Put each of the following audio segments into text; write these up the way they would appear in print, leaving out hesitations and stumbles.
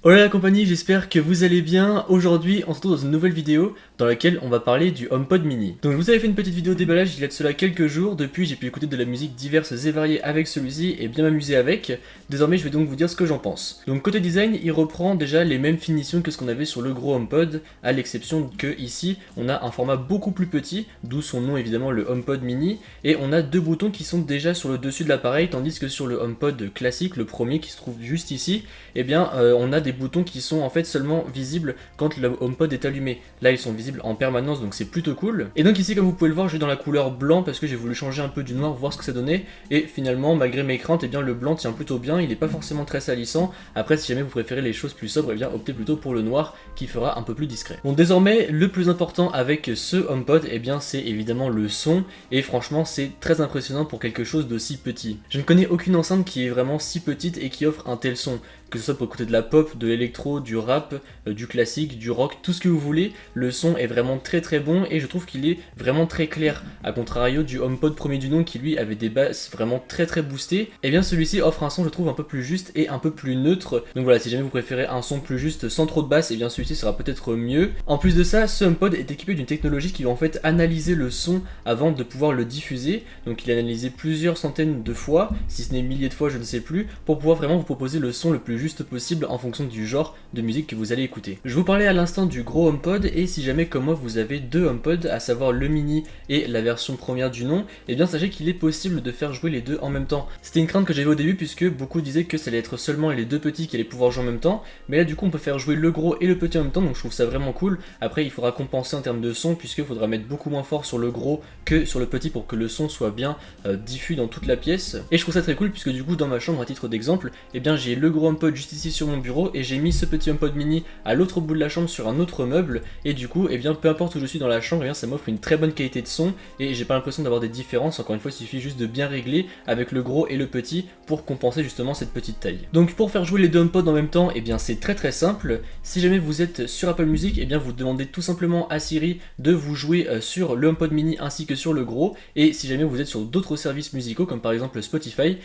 Hola la compagnie, j'espère que vous allez bien. Aujourd'hui, on se retrouve dans une nouvelle vidéo dans laquelle on va parler du HomePod mini. Donc je vous avais fait une petite vidéo déballage il y a de cela quelques jours. Depuis, j'ai pu écouter de la musique diverse et variée avec celui-ci et bien m'amuser avec. Désormais, je vais donc vous dire ce que j'en pense. Donc côté design, il reprend déjà les mêmes finitions que ce qu'on avait sur le gros HomePod, à l'exception que ici, on a un format beaucoup plus petit, d'où son nom évidemment le HomePod mini, et on a deux boutons qui sont déjà sur le dessus de l'appareil, tandis que sur le HomePod classique, le premier qui se trouve juste ici, on a des boutons qui sont en fait seulement visibles quand le HomePod est allumé. Là, ils sont visibles en permanence, donc c'est plutôt cool. Et donc ici, comme vous pouvez le voir, j'ai dans la couleur blanc parce que j'ai voulu changer un peu du noir, voir ce que ça donnait. Et finalement, malgré mes craintes, le blanc tient plutôt bien. Il n'est pas forcément très salissant. Après, si jamais vous préférez les choses plus sobres, optez plutôt pour le noir qui fera un peu plus discret. Bon, désormais, le plus important avec ce HomePod, c'est évidemment le son. Et franchement, c'est très impressionnant pour quelque chose d'aussi petit. Je ne connais aucune enceinte qui est vraiment si petite et qui offre un tel son. Que ce soit pour écouter de la pop, de l'électro, du rap, du classique, du rock, tout ce que vous voulez, le son est vraiment très très bon et je trouve qu'il est vraiment très clair. A contrario du HomePod premier du nom qui lui avait des basses vraiment très très boostées, celui-ci offre un son je trouve un peu plus juste et un peu plus neutre. Donc voilà, si jamais vous préférez un son plus juste sans trop de basse, celui-ci sera peut-être mieux. En plus de ça, ce HomePod est équipé d'une technologie qui va en fait analyser le son avant de pouvoir le diffuser. Donc il est analysé plusieurs centaines de fois, si ce n'est milliers de fois, je ne sais plus, pour pouvoir vraiment vous proposer le son le plus juste possible en fonction du genre de musique que vous allez écouter. Je vous parlais à l'instant du gros HomePod et si jamais comme moi vous avez deux HomePod, à savoir le mini et la version première du nom, sachez qu'il est possible de faire jouer les deux en même temps. C'était une crainte que j'avais au début puisque beaucoup disaient que ça allait être seulement les deux petits qui allaient pouvoir jouer en même temps, mais là du coup on peut faire jouer le gros et le petit en même temps, donc je trouve ça vraiment cool. Après il faudra compenser en termes de son puisqu'il faudra mettre beaucoup moins fort sur le gros que sur le petit pour que le son soit bien diffus dans toute la pièce. Et je trouve ça très cool puisque du coup dans ma chambre, à titre d'exemple, j'ai le gros HomePod juste ici sur mon bureau et j'ai mis ce petit HomePod mini à l'autre bout de la chambre sur un autre meuble et du coup peu importe où je suis dans la chambre, ça m'offre une très bonne qualité de son et j'ai pas l'impression d'avoir des différences. Encore une fois, il suffit juste de bien régler avec le gros et le petit pour compenser justement cette petite taille. Donc pour faire jouer les deux HomePod en même temps, c'est très très simple. Si jamais vous êtes sur Apple Music, vous demandez tout simplement à Siri de vous jouer sur le HomePod mini ainsi que sur le gros, et si jamais vous êtes sur d'autres services musicaux comme par exemple Spotify,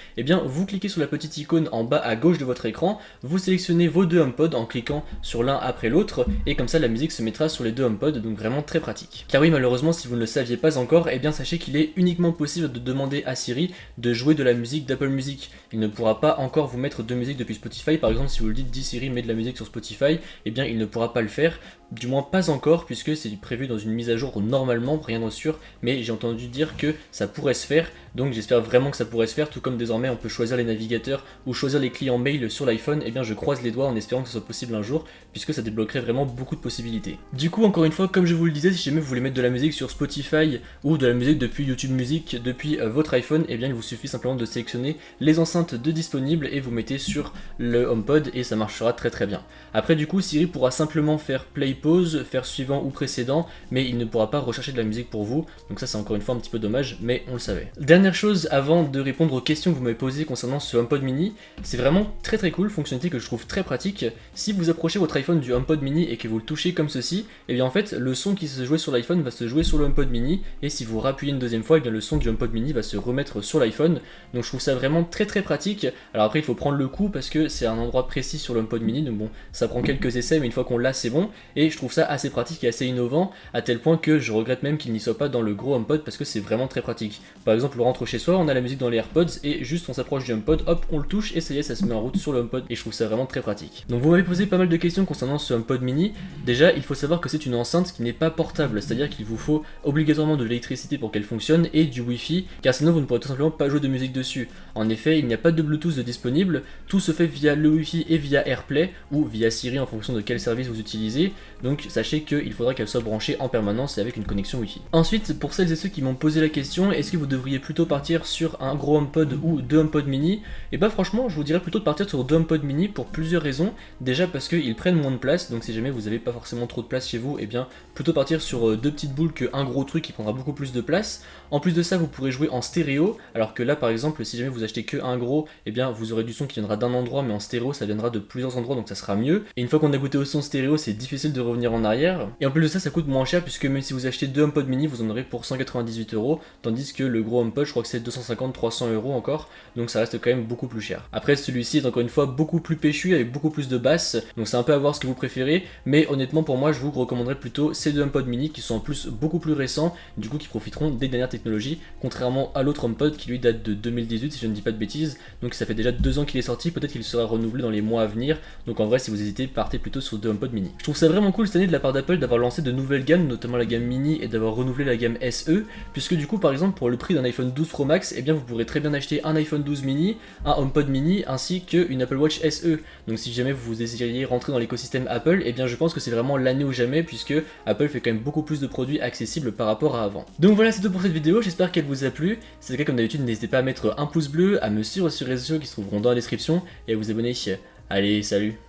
vous cliquez sur la petite icône en bas à gauche de votre écran, vous sélectionnez vos deux HomePod en cliquant sur l'un après l'autre et comme ça la musique se mettra sur les deux HomePod, donc vraiment très pratique. Car oui, malheureusement, si vous ne le saviez pas encore, sachez qu'il est uniquement possible de demander à Siri de jouer de la musique d'Apple Music. Il ne pourra pas encore vous mettre de musique depuis Spotify. Par exemple, si vous le dites, dis Siri, mets de la musique sur Spotify, il ne pourra pas le faire. Du moins pas encore, puisque c'est prévu dans une mise à jour normalement, rien de sûr, mais j'ai entendu dire que ça pourrait se faire, donc j'espère vraiment que ça pourrait se faire, tout comme désormais on peut choisir les navigateurs ou choisir les clients mail sur l'iPhone, je croise les doigts en espérant que ce soit possible un jour, puisque ça débloquerait vraiment beaucoup de possibilités. Du coup, encore une fois, comme je vous le disais, si jamais vous voulez mettre de la musique sur Spotify ou de la musique depuis YouTube Music, depuis votre iPhone, il vous suffit simplement de sélectionner les enceintes de disponibles et vous mettez sur le HomePod et ça marchera très très bien. Après du coup, Siri pourra simplement faire play pause, faire suivant ou précédent, mais il ne pourra pas rechercher de la musique pour vous, donc ça c'est encore une fois un petit peu dommage, mais on le savait. Dernière chose avant de répondre aux questions que vous m'avez posées concernant ce HomePod mini, c'est vraiment très très cool, fonctionnalité que je trouve très pratique. Si vous approchez votre iPhone du HomePod mini et que vous le touchez comme ceci, en fait le son qui se jouait sur l'iPhone va se jouer sur le HomePod mini, et si vous rappuyez une deuxième fois, le son du HomePod mini va se remettre sur l'iPhone, donc je trouve ça vraiment très très pratique. Alors après il faut prendre le coup parce que c'est un endroit précis sur le HomePod mini, donc bon, ça prend quelques essais, mais une fois qu'on l'a c'est bon, et je trouve ça assez pratique et assez innovant, à tel point que je regrette même qu'il n'y soit pas dans le gros HomePod parce que c'est vraiment très pratique. Par exemple, on rentre chez soi, on a la musique dans les AirPods et juste on s'approche du HomePod, hop, on le touche et ça y est, ça se met en route sur le HomePod et je trouve ça vraiment très pratique. Donc vous m'avez posé pas mal de questions concernant ce HomePod mini. Déjà, il faut savoir que c'est une enceinte qui n'est pas portable, c'est-à-dire qu'il vous faut obligatoirement de l'électricité pour qu'elle fonctionne et du Wi-Fi, car sinon vous ne pourrez tout simplement pas jouer de musique dessus. En effet, il n'y a pas de Bluetooth disponible, tout se fait via le Wi-Fi et via AirPlay ou via Siri en fonction de quel service vous utilisez, donc sachez qu'il faudra qu'elle soit branchée en permanence et avec une connexion Wi-Fi. Ensuite, pour celles et ceux qui m'ont posé la question, est-ce que vous devriez plutôt partir sur un gros HomePod ou deux HomePod mini? Franchement, je vous dirais plutôt de partir sur deux HomePod mini pour plusieurs raisons. Déjà parce qu'ils prennent moins de place, donc si jamais vous n'avez pas forcément trop de place chez vous, plutôt partir sur deux petites boules qu'un gros truc qui prendra beaucoup plus de place. En plus de ça, vous pourrez jouer en stéréo, alors que là par exemple, si jamais vous achetez que un gros, vous aurez du son qui viendra d'un endroit, mais en stéréo ça viendra de plusieurs endroits, donc ça sera mieux. Et une fois qu'on a goûté au son stéréo, c'est difficile de revenir en arrière. Et en plus de ça, ça coûte moins cher puisque même si vous achetez deux HomePod mini, vous en aurez pour 198€, tandis que le gros HomePod, je crois que c'est 250-300€ encore, donc ça reste quand même beaucoup plus cher. Après, celui-ci est encore une fois beaucoup plus péchu avec beaucoup plus de basses, donc c'est un peu à voir ce que vous préférez, mais honnêtement pour moi je vous recommanderais plutôt ces deux HomePod mini qui sont en plus beaucoup plus récents, du coup qui profiteront des dernières technologies, contrairement à l'autre HomePod qui lui date de 2018 si je ne dis pas de bêtises, donc ça fait déjà 2 ans qu'il est sorti, peut-être qu'il sera renouvelé dans les mois à venir, donc en vrai si vous hésitez partez plutôt sur deux HomePod mini. Je trouve ça vraiment cool cette année de la part d'Apple d'avoir lancé de nouvelles gammes, notamment la gamme mini et d'avoir renouvelé la gamme SE, puisque du coup par exemple pour le prix d'un iPhone 12 Pro Max, eh bien vous pourrez très bien acheter un iPhone 12 mini, un HomePod mini ainsi qu'une Apple Watch SE. Donc si jamais vous désiriez rentrer dans l'écosystème Apple, eh bien je pense que c'est vraiment l'année ou jamais puisque Apple fait quand même beaucoup plus de produits accessibles par rapport à avant. Donc voilà, c'est tout pour cette vidéo, j'espère qu'elle vous a plu. Si c'est le cas, comme d'habitude, n'hésitez pas à mettre un pouce bleu, à me suivre sur les réseaux sociaux qui se trouveront dans la description et à vous abonner. Allez, salut!